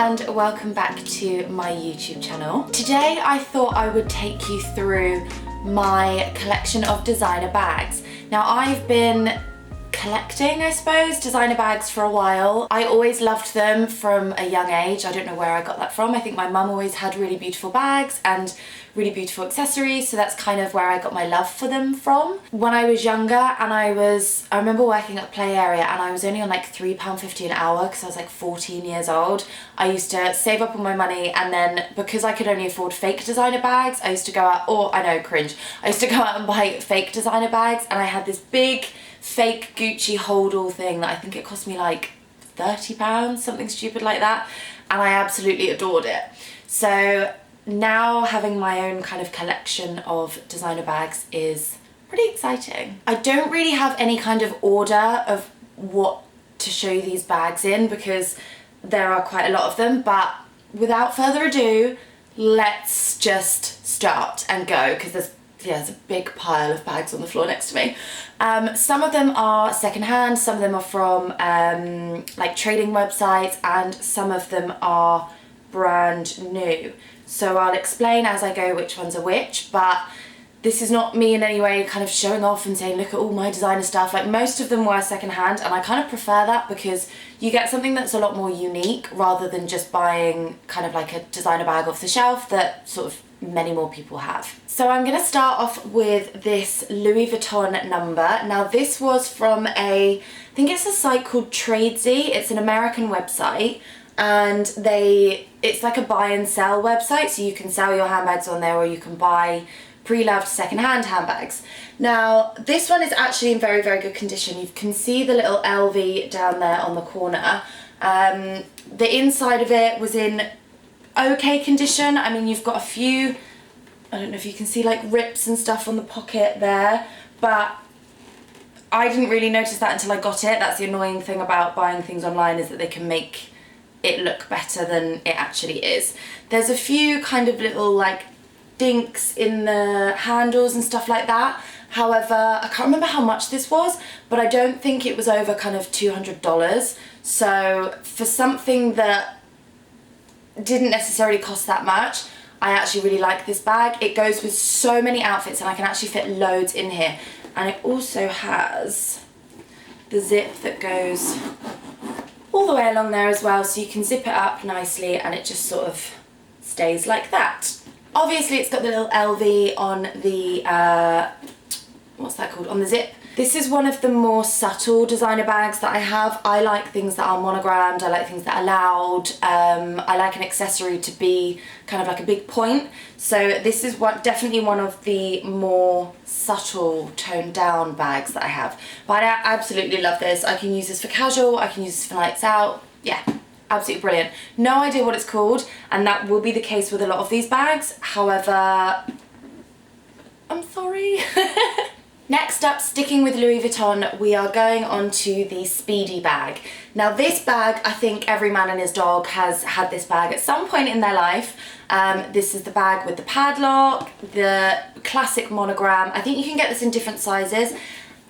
and welcome back to my YouTube channel. Today I thought I would take you through my collection of designer bags. Now I've been collecting, I suppose, designer bags for a while. I always loved them from a young age. I don't know where I got that from. I think my mum always had really beautiful bags and really beautiful accessories, so that's kind of where I got my love for them from. When I was younger and I remember working at play area and I was only on like £3.50 an hour because I was like 14 years old. I used to save up all my money, and then because I could only afford fake designer bags, I used to go out, I know, cringe. I used to go out and buy fake designer bags, and I had this big fake Gucci hold-all thing that I think it cost me like £30, something stupid like that, and I absolutely adored it. So now having my own kind of collection of designer bags is pretty exciting. I don't really have any kind of order of what to show you these bags in because there are quite a lot of them, but without further ado, let's just start and go, because there's a big pile of bags on the floor next to me. Some of them are secondhand, some of them are from like trading websites, and some of them are brand new. So I'll explain as I go which ones are which, but this is not me in any way kind of showing off and saying, look at all my designer stuff. Like, most of them were secondhand, and I kind of prefer that because you get something that's a lot more unique rather than just buying kind of like a designer bag off the shelf that sort of many more people have. So I'm going to start off with this Louis Vuitton number. Now this was from I think it's a site called Tradesy. It's an American website, and it's like a buy and sell website, so you can sell your handbags on there or you can buy pre-loved second-hand handbags. Now this one is actually in very, very good condition. You can see the little LV down there on the corner. The inside of it was in okay condition. I mean, you've got a few, I don't know if you can see, like rips and stuff on the pocket there, but I didn't really notice that until I got it. That's the annoying thing about buying things online, is that they can make it look better than it actually is. There's a few kind of little like dinks in the handles and stuff like that. However, I can't remember how much this was, but I don't think it was over kind of $200. So for something that didn't necessarily cost that much, I actually really like this bag. It goes with so many outfits and I can actually fit loads in here. And it also has the zip that goes all the way along there as well, so you can zip it up nicely and it just sort of stays like that. Obviously it's got the little LV on the, what's that called, on the zip. This is one of the more subtle designer bags that I have. I like things that are monogrammed, I like things that are loud, I like an accessory to be kind of like a big point. So this is definitely one of the more subtle, toned down bags that I have. But I absolutely love this. I can use this for casual, I can use this for nights out. Yeah, absolutely brilliant. No idea what it's called, and that will be the case with a lot of these bags. However, I'm sorry. Next up, sticking with Louis Vuitton, we are going on to the Speedy Bag. Now this bag, I think every man and his dog has had this bag at some point in their life. This is the bag with the padlock, the classic monogram. I think you can get this in different sizes,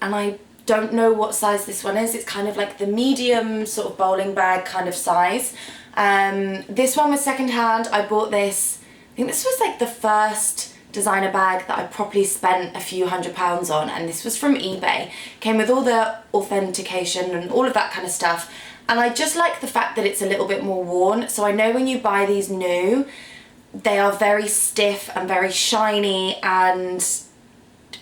and I don't know what size this one is. It's kind of like the medium sort of bowling bag kind of size. This one was secondhand. I bought this, I think this was like the first designer bag that I properly spent a few £100s on, and this was from eBay. Came with all the authentication and all of that kind of stuff, and I just like the fact that it's a little bit more worn. So I know when you buy these new, they are very stiff and very shiny, and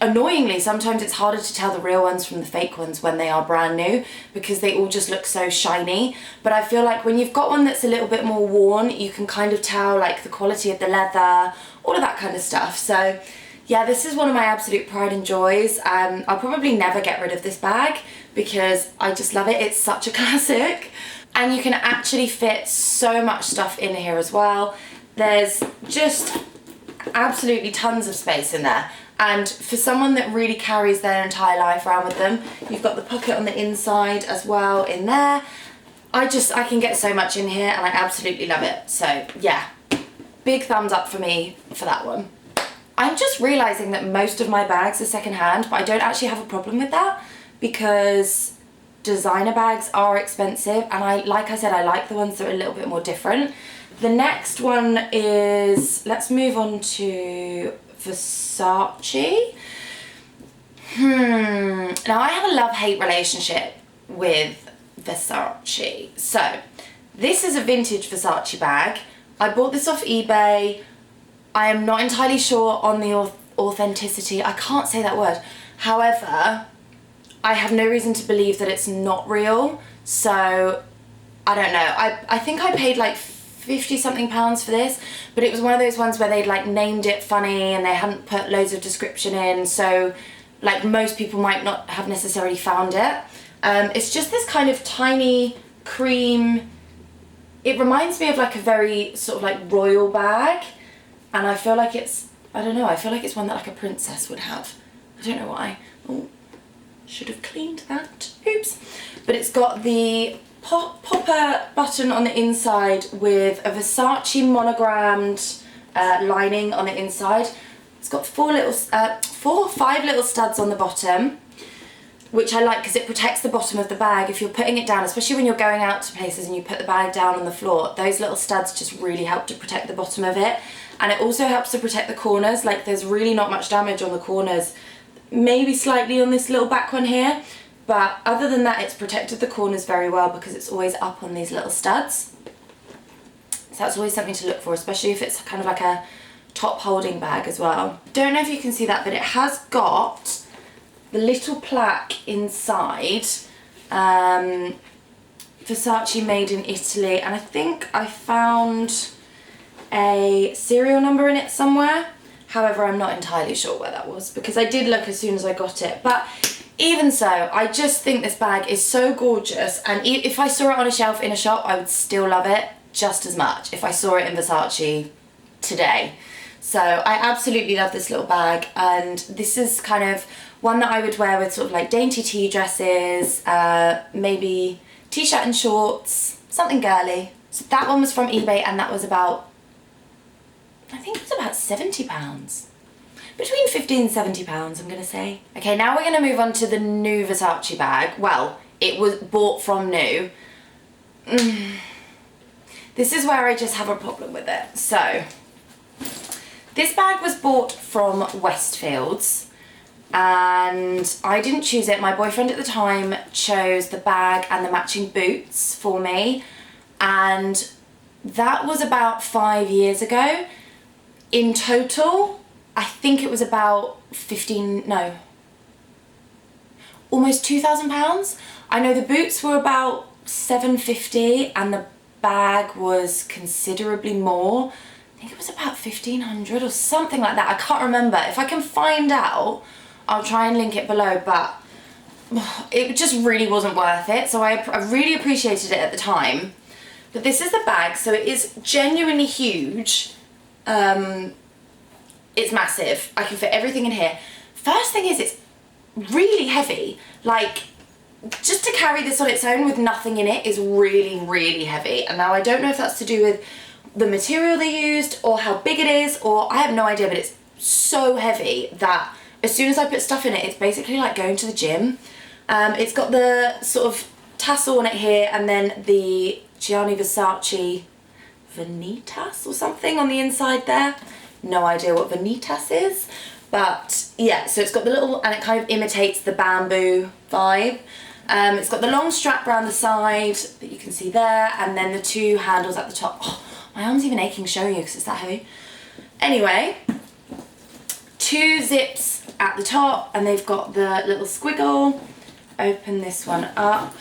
annoyingly sometimes it's harder to tell the real ones from the fake ones when they are brand new because they all just look so shiny. But I feel like when you've got one that's a little bit more worn, you can kind of tell like the quality of the leather, all of that kind of stuff. So yeah, this is one of my absolute pride and joys. I'll probably never get rid of this bag because I just love it. It's such a classic, and you can actually fit so much stuff in here as well. There's just absolutely tons of space in there. And for someone that really carries their entire life around with them, you've got the pocket on the inside as well in there. I can get so much in here and I absolutely love it. So yeah, big thumbs up for me for that one. I'm just realising that most of my bags are secondhand, but I don't actually have a problem with that because designer bags are expensive, and like I said, I like the ones that are a little bit more different. The next one is, let's move on to Versace. Now I have a love-hate relationship with Versace. So this is a vintage Versace bag. I bought this off eBay. I am not entirely sure on the authenticity. I can't say that word. However, I have no reason to believe that it's not real. So I don't know. I think I paid like 50 something pounds for this, but it was one of those ones where they'd like named it funny and they hadn't put loads of description in, so like most people might not have necessarily found it. It's just this kind of tiny cream, it reminds me of like a very sort of like royal bag, and I feel like it's, I don't know, I feel like it's one that like a princess would have. I don't know why. Oh, should have cleaned that, oops. But it's got the popper button on the inside with a Versace monogrammed lining on the inside. It's got 4 or 5 little studs on the bottom, which I like because it protects the bottom of the bag if you're putting it down, especially when you're going out to places and you put the bag down on the floor. Those little studs just really help to protect the bottom of it, and it also helps to protect the corners. Like there's really not much damage on the corners, maybe slightly on this little back one here, but other than that it's protected the corners very well because it's always up on these little studs. So that's always something to look for, especially if it's kind of like a top holding bag as well. Don't know if you can see that, but it has got the little plaque inside, Versace made in Italy, and I think I found a serial number in it somewhere. However, I'm not entirely sure where that was because I did look as soon as I got it. But even so, I just think this bag is so gorgeous, and if I saw it on a shelf in a shop, I would still love it just as much if I saw it in Versace today. So I absolutely love this little bag, and this is kind of one that I would wear with sort of like dainty tea dresses, maybe t-shirt and shorts, something girly. So that one was from eBay, and that was about, I think it was about £70. Between 50 and £70, I'm gonna say. Okay, now we're gonna move on to the new Versace bag. Well, it was bought from new. This is where I just have a problem with it. So, this bag was bought from Westfields, and I didn't choose it. My boyfriend at the time chose the bag and the matching boots for me, and that was about 5 years ago. In total, I think it was about almost £2,000. I know the boots were about £750 and the bag was considerably more. I think it was about £1,500 or something like that. I can't remember. If I can find out, I'll try and link it below, but it just really wasn't worth it. So I really appreciated it at the time. But this is the bag, so it is genuinely huge. It's massive. I can fit everything in here. First thing is, it's really heavy. Like, just to carry this on its own with nothing in it is really, really heavy. And now I don't know if that's to do with the material they used or how big it is, or I have no idea, but it's so heavy that as soon as I put stuff in it, it's basically like going to the gym. It's got the sort of tassel on it here, and then the Gianni Versace Vanitas or something on the inside there. No idea what Vanitas is, but yeah, so it's got the little, and it kind of imitates the bamboo vibe. It's got the long strap around the side that you can see there, and then the 2 handles at the top. Oh, my arm's even aching showing you because it's that heavy. Anyway, 2 zips at the top, and they've got the little squiggle. Open this one up.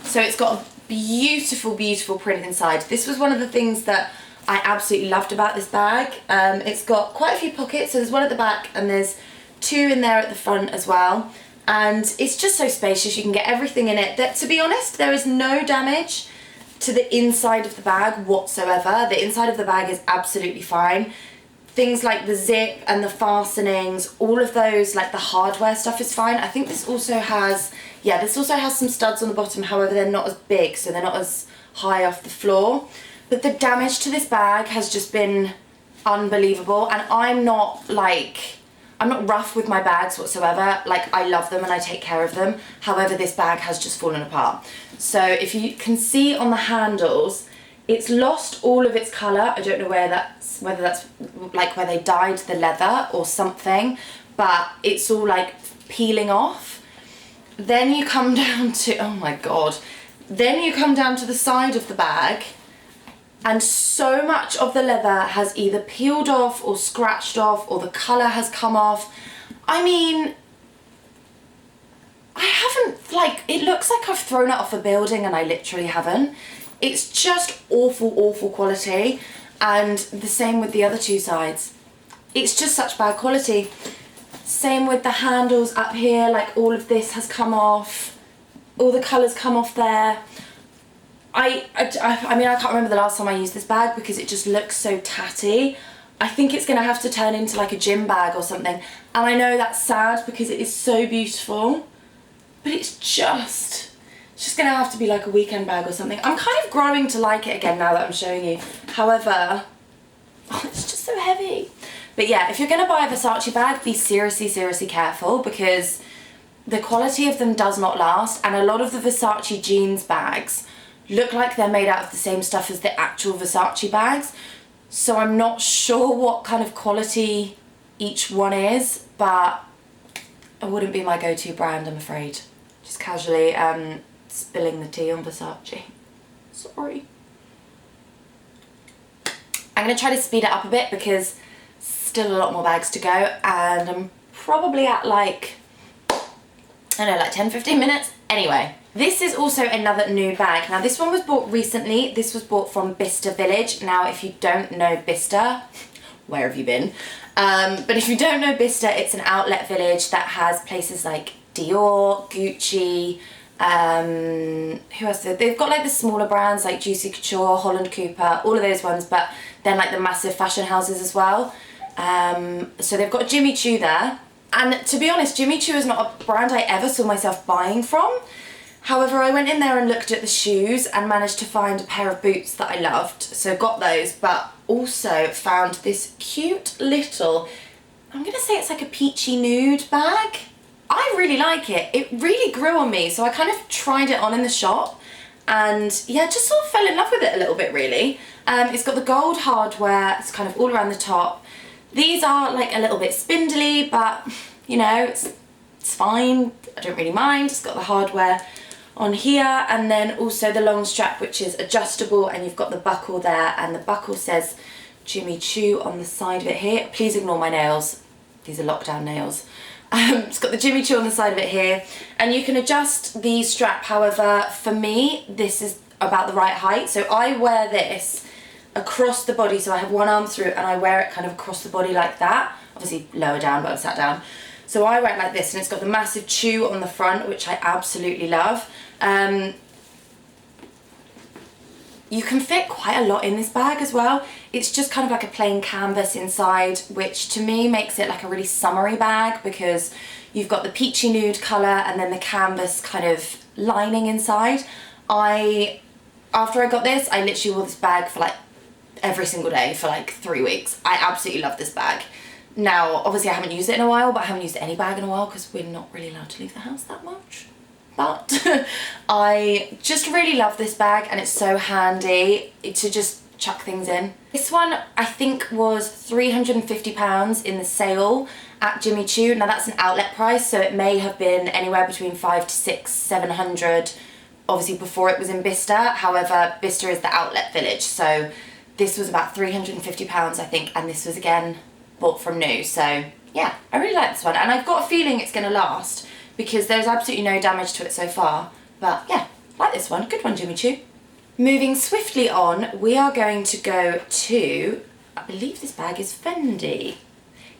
So it's got a beautiful, beautiful print inside. This was one of the things that I absolutely loved about this bag. It's got quite a few pockets, so there's one at the back and there's 2 in there at the front as well. And it's just so spacious, you can get everything in it. That, to be honest, there is no damage to the inside of the bag whatsoever. The inside of the bag is absolutely fine. Things like the zip and the fastenings, all of those, like the hardware stuff is fine. I think this also has, yeah, this also has some studs on the bottom, however they're not as big, so they're not as high off the floor. But the damage to this bag has just been unbelievable, and I'm not like, I'm not rough with my bags whatsoever. Like, I love them and I take care of them. However, this bag has just fallen apart. So if you can see on the handles, it's lost all of its colour. I don't know whether that's like where they dyed the leather or something, but it's all like peeling off. Then you come down to, oh my God, then you come down to the side of the bag, and so much of the leather has either peeled off or scratched off, or the colour has come off. I mean, I haven't, like, it looks like I've thrown it off a building and I literally haven't. It's just awful, awful quality. And the same with the other two sides. It's just such bad quality. Same with the handles up here, like all of this has come off. All the colours come off there. I mean, I can't remember the last time I used this bag because it just looks so tatty. I think it's going to have to turn into like a gym bag or something. And I know that's sad because it is so beautiful, but it's just going to have to be like a weekend bag or something. I'm kind of growing to like it again now that I'm showing you. However, oh, it's just so heavy. But yeah, if you're going to buy a Versace bag, be seriously, seriously careful because the quality of them does not last. And a lot of the Versace jeans bags look like they're made out of the same stuff as the actual Versace bags. So I'm not sure what kind of quality each one is, but it wouldn't be my go-to brand, I'm afraid. Just casually spilling the tea on Versace. Sorry. I'm going to try to speed it up a bit because still a lot more bags to go, and I'm probably at like, I don't know, like 10-15 minutes. Anyway, this is also another new bag. Now this one was bought recently. This was bought from Bicester Village. Now if you don't know Bicester, where have you been? But if you don't know Bicester, it's an outlet village that has places like Dior, Gucci, who else? They've got like the smaller brands like Juicy Couture, Holland Cooper, all of those ones, but then like the massive fashion houses as well. So they've got Jimmy Choo there. And to be honest, Jimmy Choo is not a brand I ever saw myself buying from. However, I went in there and looked at the shoes and managed to find a pair of boots that I loved. So got those, but also found this cute little, I'm gonna say it's like a peachy nude bag. I really like it. It really grew on me. So I kind of tried it on in the shop and yeah, just sort of fell in love with it a little bit really. It's got the gold hardware. It's kind of all around the top. These are like a little bit spindly, but you know, it's fine. I don't really mind. It's got the hardware on here, and then also the long strap, which is adjustable, and you've got the buckle there, and the buckle says Jimmy Choo on the side of it here. Please ignore my nails. These are lockdown nails. It's got the Jimmy Choo on the side of it here, and you can adjust the strap. However, for me, this is about the right height. So I wear this across the body, so I have one arm through and I wear it kind of across the body like that. Obviously lower down, but I'm sat down. So I wear it like this, and it's got the massive chew on the front, which I absolutely love. You can fit quite a lot in this bag as well. It's just kind of like a plain canvas inside, which to me makes it like a really summery bag because you've got the peachy nude colour and then the canvas kind of lining inside. After I got this, I literally wore this bag for like every single day for like 3 weeks. I absolutely love this bag. Now, obviously I haven't used it in a while, but I haven't used any bag in a while because we're not really allowed to leave the house that much. But I just really love this bag, and it's so handy to just chuck things in. This one I think was £350 in the sale at Jimmy Choo. Now that's an outlet price, so it may have been anywhere between 500 to 600, 700, obviously before it was in Bicester. However, Bicester is the outlet village, so this was about £350 I think, and this was again bought from new. So yeah, I really like this one, and I've got a feeling it's going to last because there's absolutely no damage to it so far. But yeah, like this one. Good one, Jimmy Choo. Moving swiftly on, we are going to go to, I believe this bag is Fendi.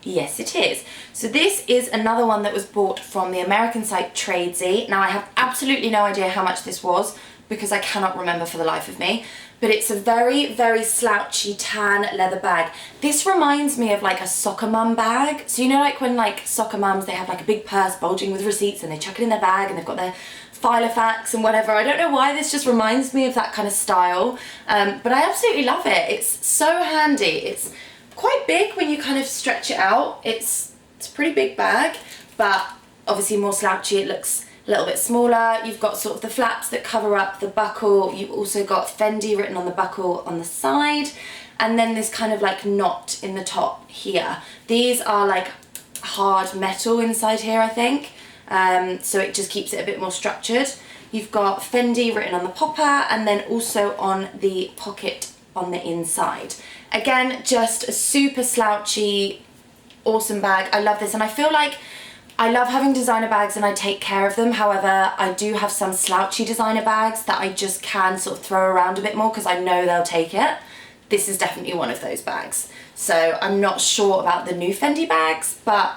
Yes, it is. So this is another one that was bought from the American site Tradesy. Now I have absolutely no idea how much this was because I cannot remember for the life of me. But it's a very, very slouchy tan leather bag. This reminds me of like a soccer mum bag. So you know, like when like soccer mums, they have like a big purse bulging with receipts and they chuck it in their bag and they've got their Filofax and whatever. I don't know why this just reminds me of that kind of style. But I absolutely love it. It's so handy. It's quite big when you kind of stretch it out. It's It's a pretty big bag, but obviously more slouchy. It looks a little bit smaller. You've got sort of the flaps that cover up the buckle. You've also got Fendi written on the buckle on the side, and then this kind of like knot in the top here. These are like hard metal inside here, I think, so it just keeps it a bit more structured. You've got Fendi written on the popper and then also on the pocket on the inside. Again, just a super slouchy, awesome bag. I love this, and I feel like I love having designer bags and I take care of them. However, I do have some slouchy designer bags that I just can sort of throw around a bit more because I know they'll take it. This is definitely one of those bags. So I'm not sure about the new Fendi bags, but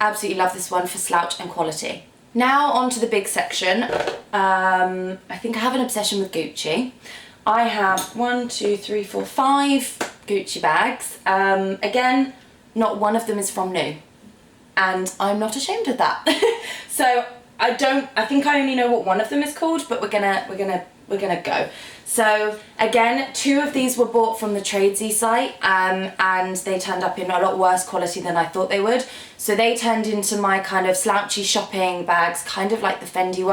absolutely love this one for slouch and quality. Now on to the big section. I think I have an obsession with Gucci. I have 1, 2, 3, 4, 5 Gucci bags. Again, not one of them is from new, and I'm not ashamed of that. So I think I only know what one of them is called, but we're gonna go. So again, 2 of these were bought from the Tradesy site, and they turned up in a lot worse quality than I thought they would. So they turned into my kind of slouchy shopping bags, kind of like the Fendi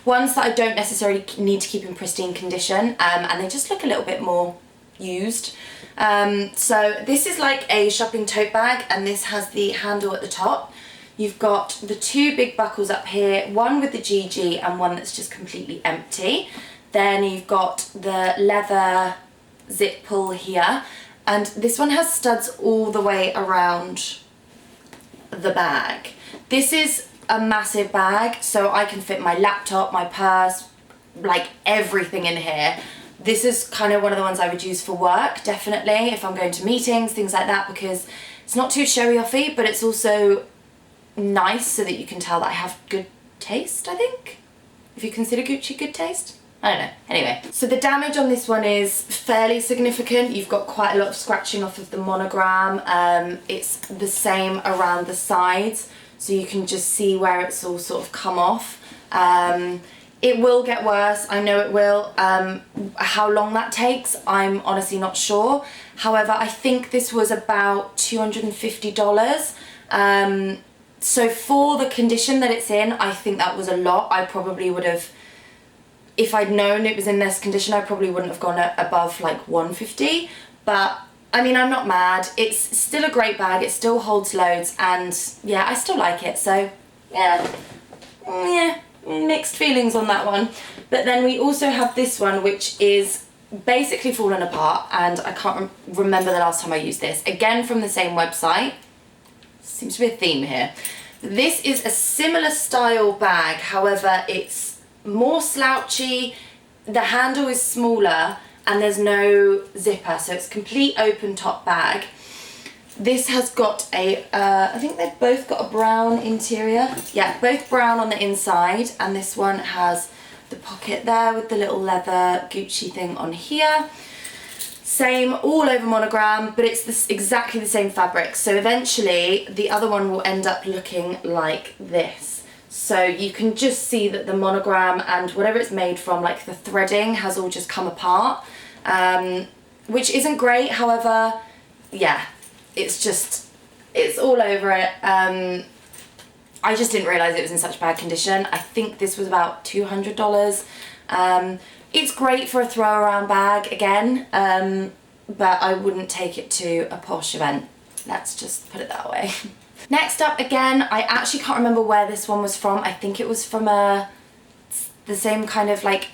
ones that I don't necessarily need to keep in pristine condition, and they just look a little bit more used. So this is like a shopping tote bag, and this has the handle at the top. You've got the 2 big buckles up here, one with the GG and one that's just completely empty. Then you've got the leather zip pull here, and this one has studs all the way around the bag. This is a massive bag, so I can fit my laptop, my purse, like everything in here. This is kind of one of the ones I would use for work, definitely, if I'm going to meetings, things like that, because it's not too showy-offy, but it's also nice so that you can tell that I have good taste, I think. If you consider Gucci good taste. I don't know. Anyway, so the damage on this one is fairly significant. You've got quite a lot of scratching off of the monogram. It's the same around the sides, so you can just see where it's all sort of come off. It will get worse, I know it will. How long that takes, I'm honestly not sure. However, I think this was about $250. So for the condition that it's in, I think that was a lot. I probably would have, if I'd known it was in this condition, I probably wouldn't have gone above like $150. But I mean, I'm not mad. It's still a great bag. It still holds loads, and yeah, I still like it. So yeah, mixed feelings on that one. But then we also have this one, which is basically fallen apart, and I can't remember the last time I used this. Again, from the same website. Seems to be a theme here. This is a similar style bag, however it's more slouchy, the handle is smaller, and there's no zipper, so it's a complete open top bag. This has got a, I think they've both got a brown interior. Yeah, both brown on the inside, and this one has the pocket there with the little leather Gucci thing on here. Same all over monogram, but it's exactly the same fabric. So eventually the other one will end up looking like this. So you can just see that the monogram and whatever it's made from, like the threading, has all just come apart, which isn't great. However, yeah, it's all over it. I just didn't realise it was in such bad condition. I think this was about $200. It's great for a throw around bag again, but I wouldn't take it to a posh event. Let's just put it that way. Next up, again, I actually can't remember where this one was from. I think it was from the same kind of like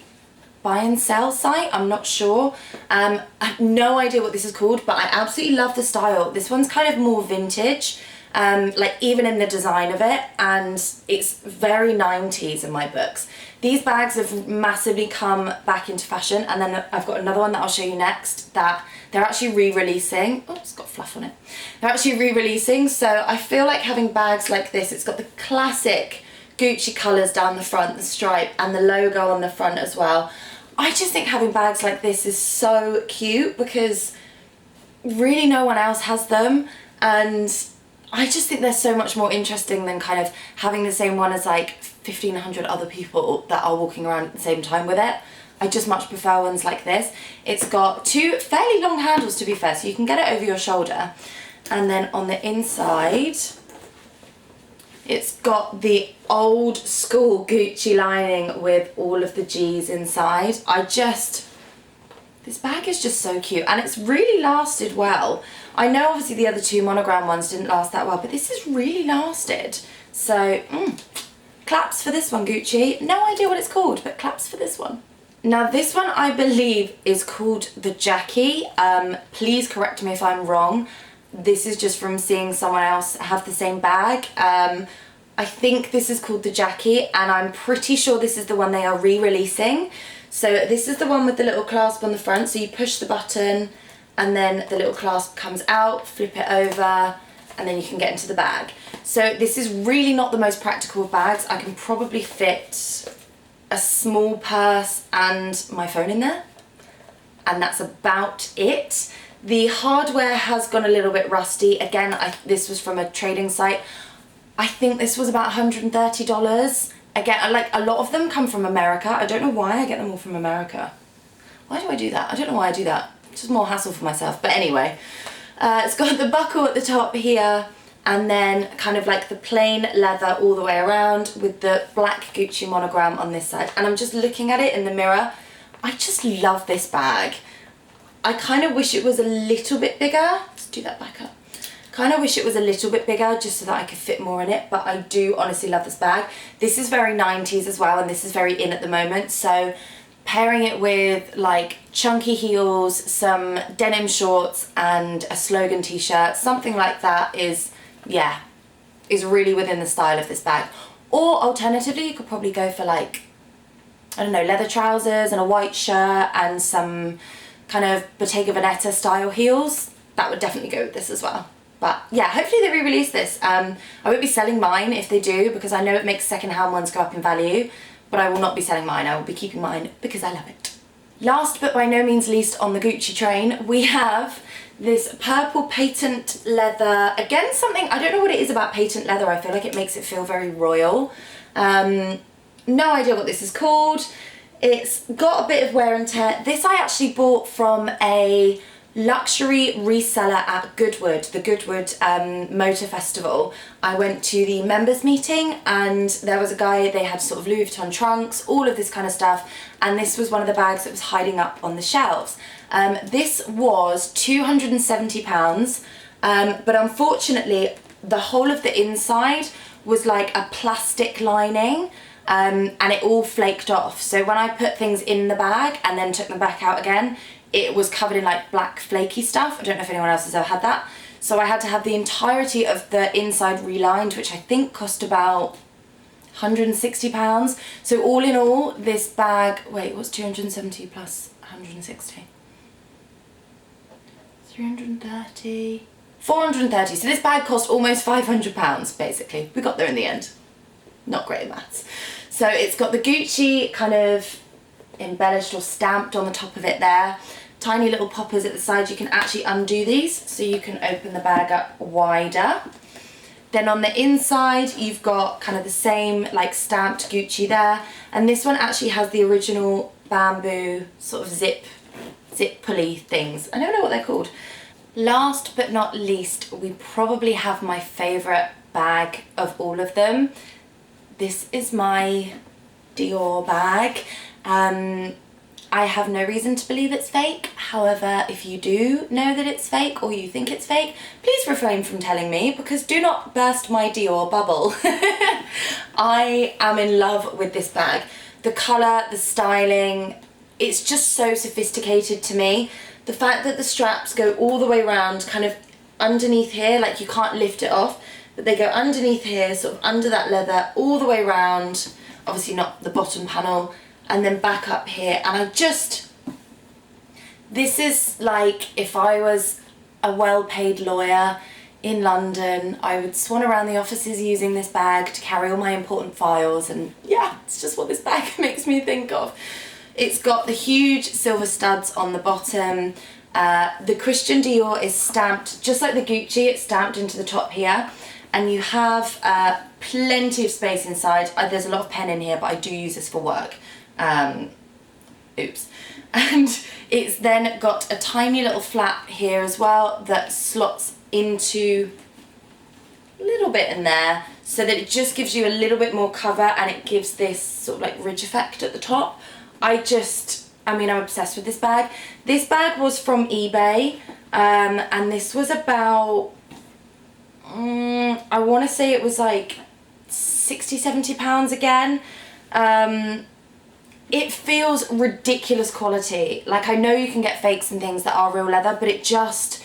buy and sell site. I'm not sure. I have no idea what this is called, but I absolutely love the style. This one's kind of more vintage, like even in the design of it, and it's very 90s in my books. These bags have massively come back into fashion, and then I've got another one that I'll show you next that they're actually re-releasing. Oh, it's got fluff on it. They're actually re-releasing, so I feel like having bags like this, it's got the classic Gucci colours down the front, the stripe, and the logo on the front as well. I just think having bags like this is so cute because really no one else has them, and I just think they're so much more interesting than kind of having the same one as like 1,500 other people that are walking around at the same time with it. I just much prefer ones like this. It's got 2 fairly long handles, to be fair, so you can get it over your shoulder. And then on the inside, It's got the old school Gucci lining with all of the G's inside. This bag is just so cute, and it's really lasted well. I know obviously the other two monogram ones didn't last that well, but this has really lasted. So, claps for this one, Gucci. No idea what it's called, but claps for this one. Now this one I believe is called the Jackie. Please correct me if I'm wrong. This is just from seeing someone else have the same bag. I think this is called the Jackie, and I'm pretty sure this is the one they are re-releasing. So this is the one with the little clasp on the front, so you push the button and then the little clasp comes out, flip it over, and then you can get into the bag. So this is really not the most practical of bags. I can probably fit a small purse and my phone in there, and that's about it. The hardware has gone a little bit rusty. Again, this was from a trading site. I think this was about $130. Again, like, a lot of them come from America. I don't know why I get them all from America. Why do I do that? I don't know why I do that. It's just more hassle for myself. But anyway, it's got the buckle at the top here, and then kind of like the plain leather all the way around with the black Gucci monogram on this side. And I'm just looking at it in the mirror. I just love this bag. I kind of wish it was a little bit bigger. Let's do that back up. Kind of wish it was a little bit bigger just so that I could fit more in it, but I do honestly love this bag. This is very 90s as well, and this is very in at the moment, so pairing it with like chunky heels, some denim shorts and a slogan t-shirt, something like that is really within the style of this bag. Or alternatively, you could probably go for like, I don't know, leather trousers and a white shirt and some kind of Bottega Veneta style heels. That would definitely go with this as well. But yeah, hopefully they re-release this. I won't be selling mine if they do, because I know it makes second-hand ones go up in value, but I will not be selling mine. I will be keeping mine because I love it. Last but by no means least on the Gucci train, we have this purple patent leather. Again, something, I don't know what it is about patent leather. I feel like it makes it feel very royal. No idea what this is called. It's got a bit of wear and tear. This I actually bought from a luxury reseller at Goodwood, the Goodwood Motor Festival. I went to the members meeting, and there was a guy, they had sort of Louis Vuitton trunks, all of this kind of stuff, and this was one of the bags that was hiding up on the shelves. This was £270, but unfortunately the whole of the inside was like a plastic lining, and it all flaked off. So when I put things in the bag and then took them back out again, it was covered in like black flaky stuff. I don't know if anyone else has ever had that. So I had to have the entirety of the inside relined, which I think cost about £160. So all in all, this bag, wait, what's 270 plus 160? 330, 430. So this bag cost almost £500 basically. We got there in the end. Not great at maths. So it's got the Gucci kind of embellished or stamped on the top of it there. Tiny little poppers at the side. You can actually undo these, so you can open the bag up wider. Then on the inside, you've got kind of the same like stamped Gucci there. And this one actually has the original bamboo sort of zip pulley things. I don't know what they're called. Last but not least, we probably have my favorite bag of all of them. This is my Dior bag. I have no reason to believe it's fake. However, if you do know that it's fake or you think it's fake, please refrain from telling me, because do not burst my Dior bubble. I am in love with this bag. The colour, the styling, it's just so sophisticated to me. The fact that the straps go all the way around, kind of underneath here, like you can't lift it off, but they go underneath here, sort of under that leather, all the way around, obviously not the bottom panel, and then back up here. And this is like, if I was a well-paid lawyer in London, I would swan around the offices using this bag to carry all my important files, and yeah, it's just what this bag makes me think of. It's got the huge silver studs on the bottom. The Christian Dior is stamped, just like the Gucci, it's stamped into the top here. And you have plenty of space inside. There's a lot of pen in here, but I do use this for work. Oops. And it's then got a tiny little flap here as well that slots into a little bit in there, so that it just gives you a little bit more cover and it gives this sort of like ridge effect at the top. I mean, I'm obsessed with this bag. This bag was from eBay, and this was about, I want to say it was like 60, 70 pounds again. It feels ridiculous quality. Like, I know you can get fakes and things that are real leather, but it just,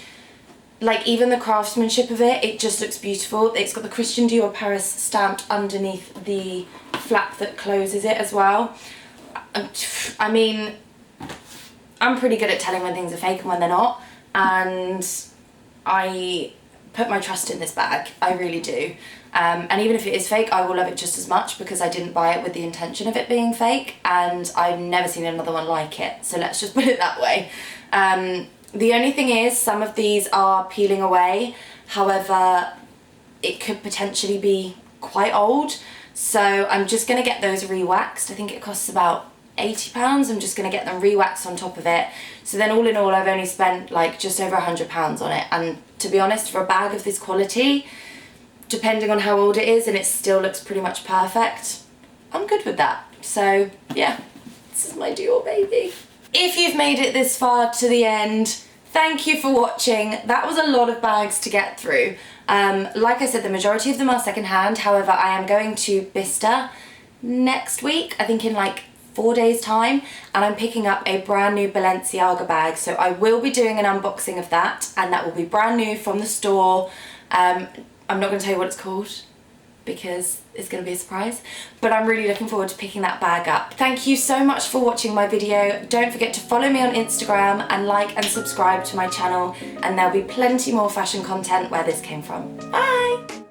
like, even the craftsmanship of it, it just looks beautiful. It's got the Christian Dior Paris stamped underneath the flap that closes it as well. I mean, I'm pretty good at telling when things are fake and when they're not, and I put my trust in this bag. I really do. And even if it is fake, I will love it just as much because I didn't buy it with the intention of it being fake, and I've never seen another one like it. So let's just put it that way. The only thing is, some of these are peeling away. However, it could potentially be quite old. So I'm just going to get those re-waxed. I think it costs about £80. I'm just going to get them re-waxed on top of it. So then all in all, I've only spent like just over £100 on it. And to be honest, for a bag of this quality, depending on how old it is, and it still looks pretty much perfect, I'm good with that. So yeah, this is my Dior baby. If you've made it this far to the end, thank you for watching. That was a lot of bags to get through. Like I said, the majority of them are secondhand. However, I am going to Bicester next week, I think in like 4 days time, and I'm picking up a brand new Balenciaga bag. So I will be doing an unboxing of that, and that will be brand new from the store. I'm not going to tell you what it's called because it's going to be a surprise, but I'm really looking forward to picking that bag up. Thank you so much for watching my video. Don't forget to follow me on Instagram and like and subscribe to my channel, and there'll be plenty more fashion content where this came from. Bye!